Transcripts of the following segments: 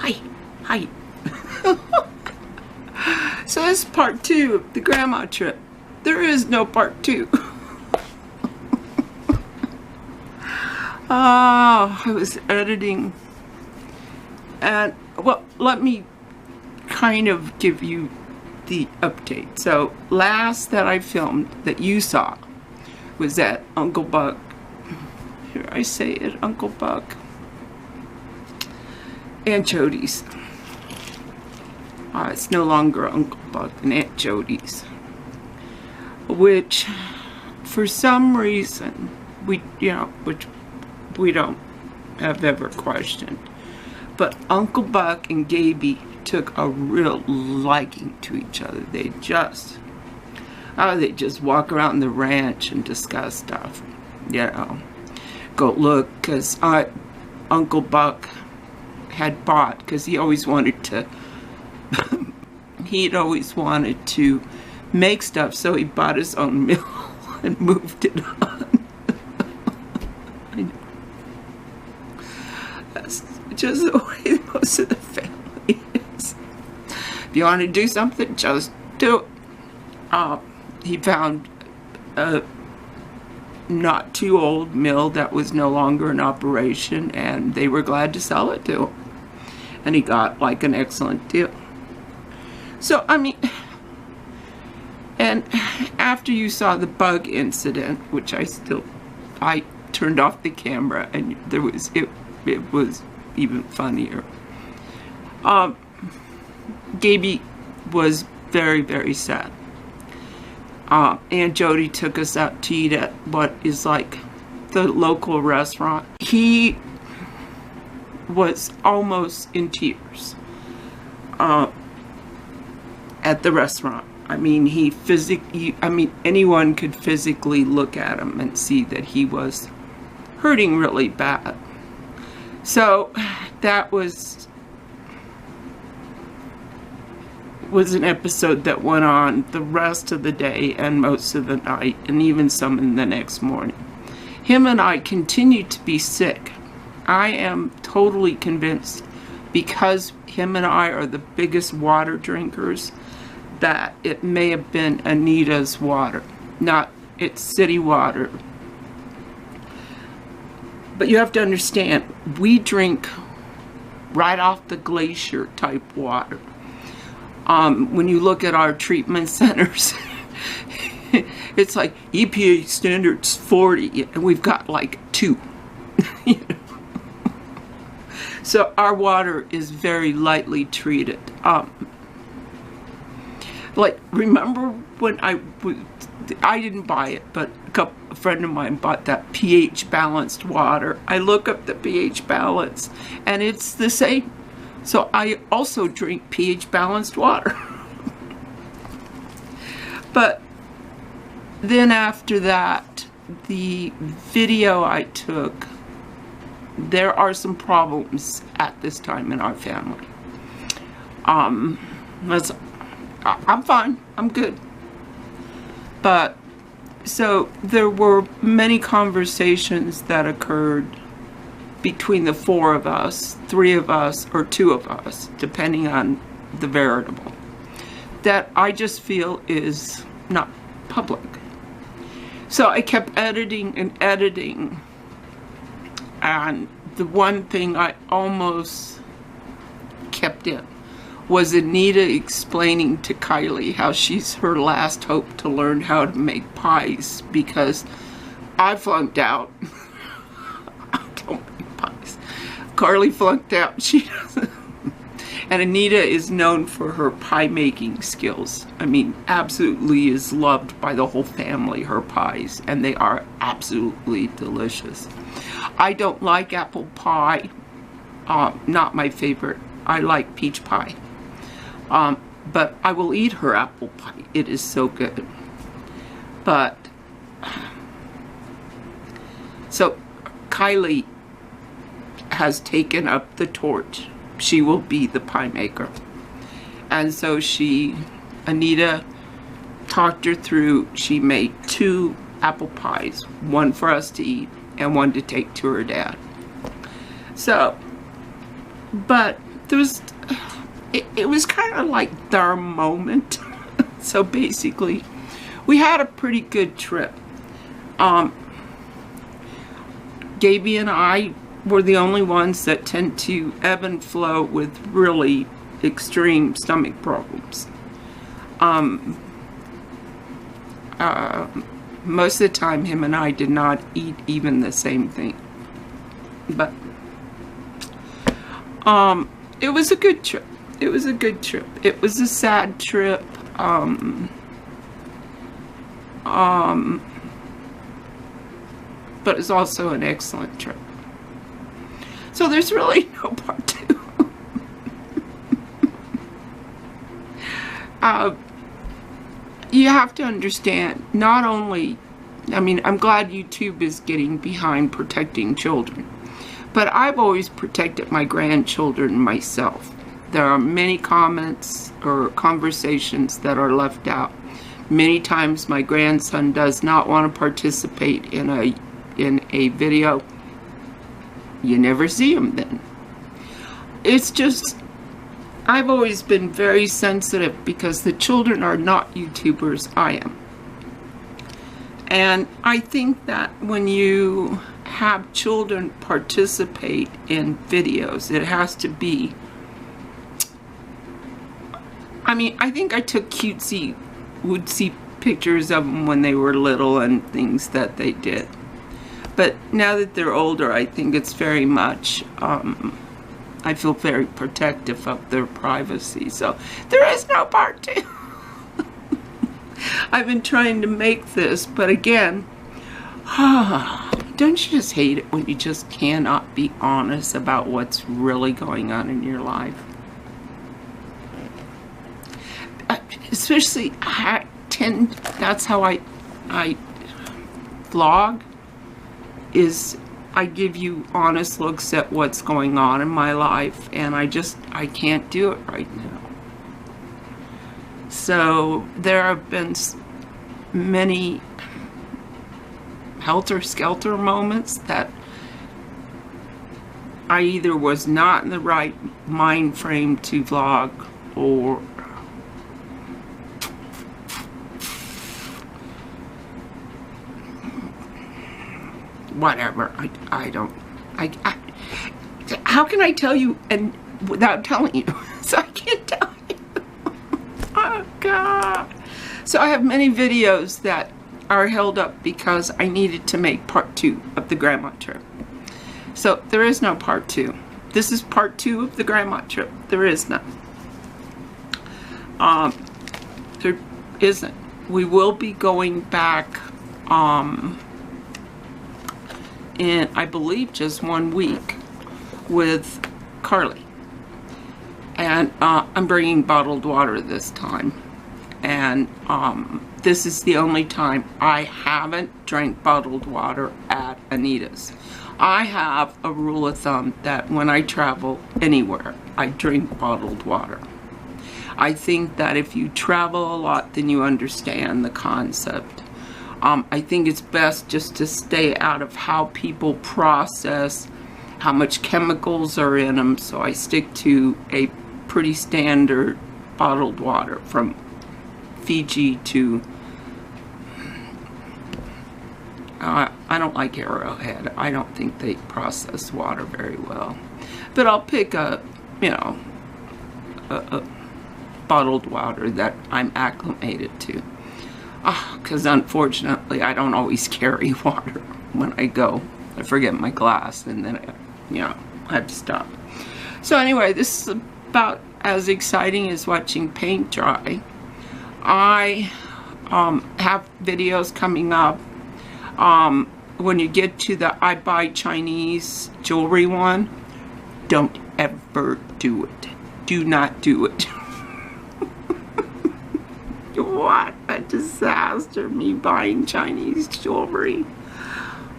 Hi. Hi. So this is part 2 of the grandma trip. There is no part 2. Oh, I was editing. And, well, let me kind of give you the update. So, last that I filmed that you saw was at Uncle Buck. Here I say it, Uncle Buck. Aunt Jody's. It's no longer Uncle Buck and Aunt Jody's. Which, for some reason, which we don't have ever questioned. But Uncle Buck and Gabey took a real liking to each other. They just walk around the ranch and discuss stuff. Go look, because Uncle Buck had bought, because he'd always wanted to make stuff, so he bought his own mill and moved it on. That's just the way most of the family is. If you want to do something, just do it. He found a not too old mill that was no longer in operation, and they were glad to sell it to him. And he got like an excellent deal. So, I mean, and after you saw the bug incident, which I turned off the camera, and it was even funnier. Gabey was very, very sad. Aunt Jody took us out to eat at what is like the local restaurant. He was almost in tears at the restaurant. I mean, anyone could physically look at him and see that he was hurting really bad. So that was an episode that went on the rest of the day and most of the night, and even some in the next morning. Him and I continued to be sick. I am totally convinced, because him and I are the biggest water drinkers, that it may have been Anita's water, not its city water. But you have to understand, we drink right off the glacier type water. When you look at our treatment centers, it's like EPA standards 40, and we've got like 2. You know? So our water is very lightly treated. Like, remember when I didn't buy it, but a friend of mine bought that pH balanced water. I look up the pH balance, and it's the same. So I also drink pH balanced water. But then after that, the video I took, there are some problems at this time in our family. I'm fine. I'm good. But so there were many conversations that occurred between the 4 of us, 3 of us, or 2 of us, depending on the variable, that I just feel is not public. So I kept editing and editing, and the one thing I almost kept in was Anita explaining to Kylie how she's her last hope to learn how to make pies, because I flunked out. I don't make pies. Carly flunked out. She doesn't. And Anita is known for her pie making skills. I mean, absolutely is loved by the whole family, her pies, and they are absolutely delicious. I don't like apple pie. Not my favorite. I like peach pie. But I will eat her apple pie. It is so good. But, so Kylie has taken up the torch. She will be the pie maker. And so Anita talked her through. She made 2 apple pies, one for us to eat and one to take to her dad. So, but there was, it was kind of like their moment. So basically, we had a pretty good trip. Gabey and I were the only ones that tend to ebb and flow with really extreme stomach problems. Most of the time, him and I did not eat even the same thing. But it was a good trip. It was a good trip. It was a sad trip. But it's also an excellent trip. So there's really no part two. You have to understand, not only, I mean, I'm glad YouTube is getting behind protecting children, but I've always protected my grandchildren myself. There are many comments or conversations that are left out. Many times my grandson does not want to participate in a video. You never see him then. It's just, I've always been very sensitive because the children are not YouTubers, I am. And I think that when you have children participate in videos, it has to be, I mean, I think I took cutesy, woodsy pictures of them when they were little and things that they did. But now that they're older, I think it's very much, I feel very protective of their privacy. So there is no part two. I've been trying to make this, but again, don't you just hate it when you just cannot be honest about what's really going on in your life? Especially, that's how I vlog, is I give you honest looks at what's going on in my life, and I can't do it right now. So there have been many helter-skelter moments that I either was not in the right mind frame to vlog, or whatever. How can I tell you and without telling you? So I can't tell you. Oh God. So I have many videos that are held up because I needed to make part 2 of the grandma trip. So there is no part 2. This is part 2 of the grandma trip. There is none. There isn't. We will be going back in, I believe, just 1 week with Carly. And I'm bringing bottled water this time. And this is the only time I haven't drank bottled water at Anita's. I have a rule of thumb that when I travel anywhere, I drink bottled water. I think that if you travel a lot, then you understand the concept. I think it's best just to stay out of how people process, how much chemicals are in them, so I stick to a pretty standard bottled water from Fiji to, I don't like Arrowhead. I don't think they process water very well. But I'll pick a, you know, a bottled water that I'm acclimated to. Because unfortunately, I don't always carry water when I go. I forget my glass, and then I have to stop. So anyway, this is about as exciting as watching paint dry. I have videos coming up. When you get to the I buy Chinese jewelry one, don't ever do it. Do not do it. What a disaster, me buying Chinese jewelry.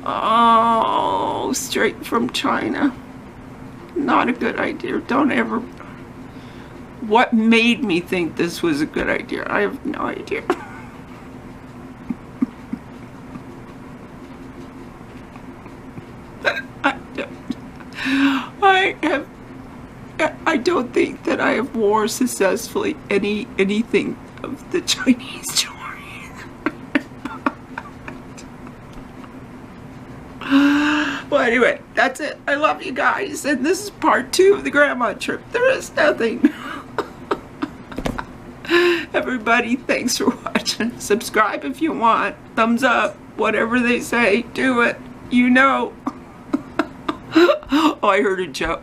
Oh, straight from China. Not a good idea. Don't ever. What made me think this was a good idea? I have no idea. I don't think that I have wore successfully anything of the Chinese jewelry. Well, anyway, that's it. I love you guys, and this is part 2 of the grandma trip. There is nothing. Everybody, thanks for watching. Subscribe if you want. Thumbs up. Whatever they say, do it. You know. Oh, I heard a joke.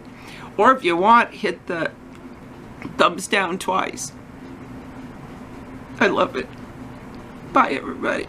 Or if you want, hit the thumbs down twice. I love it. Bye, everybody.